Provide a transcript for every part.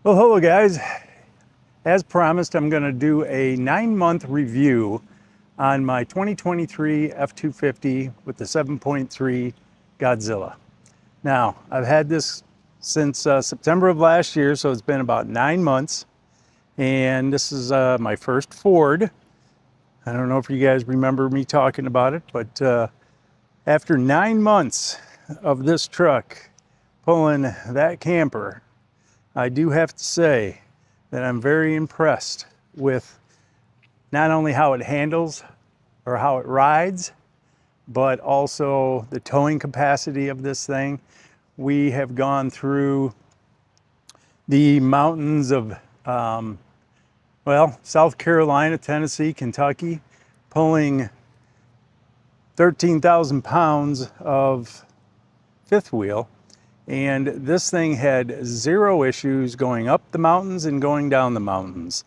Well, hello guys. As promised, I'm going to do a 9-month review on my 2023 F-250 with the 7.3 Godzilla. Now, I've had this since September of last year, so it's been about 9 months. And this is my first Ford. I don't know if you guys remember me talking about it, but after 9 months of this truck pulling that camper, I do have to say that I'm very impressed with not only how it handles or how it rides, but also the towing capacity of this thing. We have gone through the mountains of, South Carolina, Tennessee, Kentucky, pulling 13,000 pounds of fifth wheel. And this thing had zero issues going up the mountains and going down the mountains.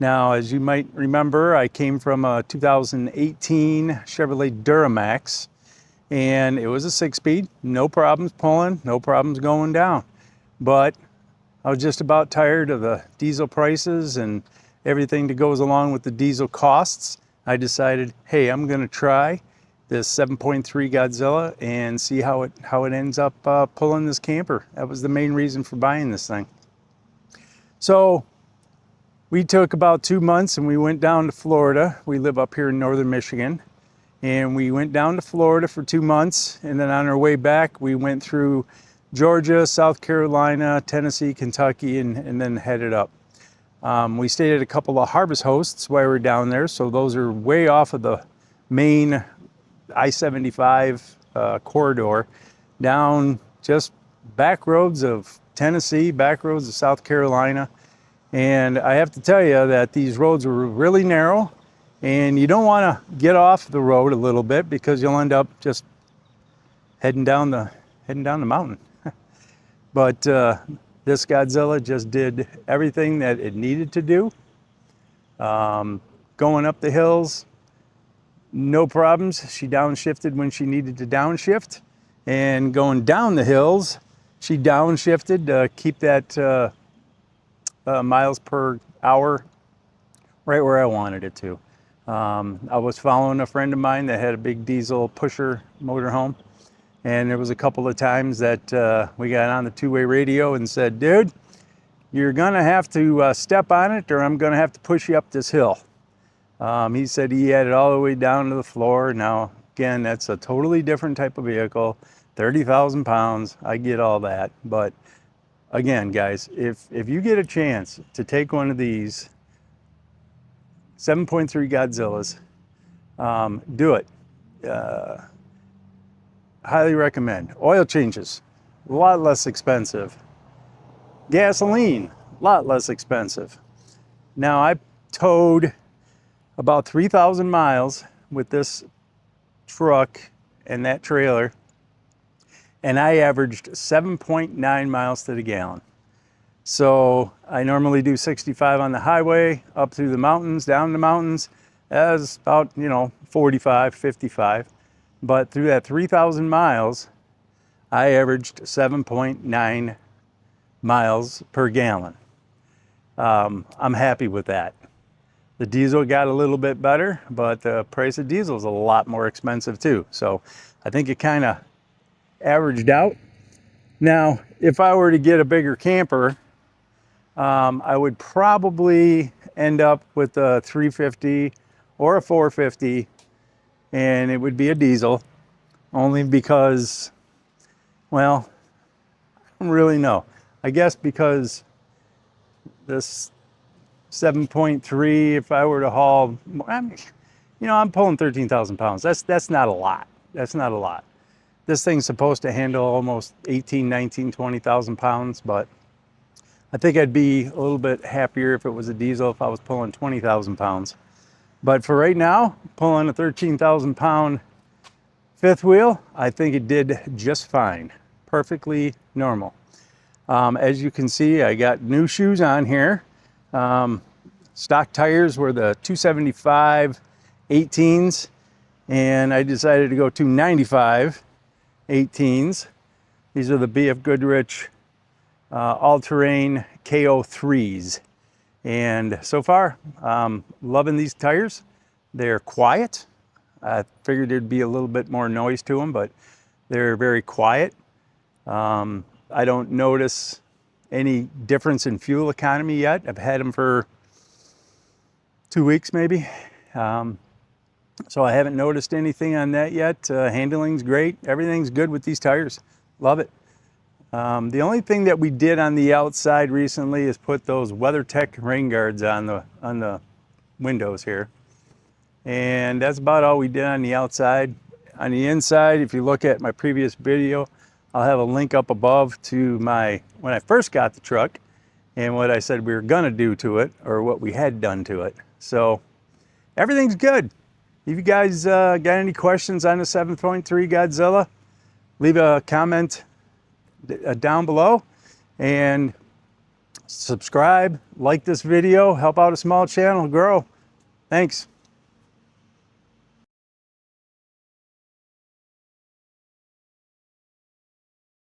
Now, as you might remember, I came from a 2018 Chevrolet Duramax, and it was a 6-speed, no problems pulling, no problems going down. But I was just about tired of the diesel prices and everything that goes along with the diesel costs. I decided, hey, I'm gonna try this 7.3 Godzilla and see how it ends up pulling this camper. That was the main reason for buying this thing. So we took about 2 months and we went down to Florida. We live up here in northern Michigan, and we went down to Florida for 2 months, and then on our way back we went through Georgia, South Carolina, Tennessee, Kentucky, and then headed up. We stayed at a couple of harvest hosts while we were down there, so those are way off of the main I-75 corridor, down just back roads of Tennessee, back roads of South Carolina. And I have to tell you that these roads were really narrow, and you don't want to get off the road a little bit because you'll end up just heading down the mountain. But this Godzilla just did everything that it needed to do. Going up the hills, no problems. She downshifted when she needed to downshift, and going down the hills, she downshifted to keep that miles per hour right where I wanted it to. I was following a friend of mine that had a big diesel pusher motorhome, and there was a couple of times that we got on the two-way radio and said, dude, you're gonna have to step on it or I'm gonna have to push you up this hill. He said he had it all the way down to the floor. Now, again, that's a totally different type of vehicle, 30,000 pounds, I get all that. But again, guys, if you get a chance to take one of these 7.3 Godzillas, do it. Highly recommend. Oil changes, a lot less expensive. Gasoline, a lot less expensive. Now, I towed about 3,000 miles with this truck and that trailer, and I averaged 7.9 miles to the gallon. So I normally do 65 on the highway, up through the mountains, down the mountains, as about, 45, 55. But through that 3,000 miles, I averaged 7.9 miles per gallon. I'm happy with that. The diesel got a little bit better, but the price of diesel is a lot more expensive too. So I think it kind of averaged out. Now, if I were to get a bigger camper, I would probably end up with a 350 or a 450, and it would be a diesel, only because, well, I don't really know. I guess because this 7.3, if I were to haul, I'm pulling 13,000 pounds. That's not a lot. That's not a lot. This thing's supposed to handle almost 18, 19, 20,000 pounds, but I think I'd be a little bit happier if it was a diesel if I was pulling 20,000 pounds. But for right now, pulling a 13,000 pound fifth wheel, I think it did just fine. Perfectly normal. As you can see, I got new shoes on here. Stock tires were the 275 18s, and I decided to go 295 18s. These are the BF Goodrich all-terrain KO3s. And so far, loving these tires. They're quiet. I figured there'd be a little bit more noise to them, but they're very quiet. I don't notice any difference in fuel economy yet. I've had them for 2 weeks maybe. So I haven't noticed anything on that yet. Handling's great. Everything's good with these tires. Love it. The only thing that we did on the outside recently is put those WeatherTech rain guards on the windows here. And that's about all we did on the outside. On the inside, if you look at my previous video, I'll have a link up above to when I first got the truck and what I said we were gonna do to it, or what we had done to it. So everything's good. If you guys got any questions on the 7.3 Godzilla, leave a comment down below and subscribe, like this video, help out a small channel grow. Thanks.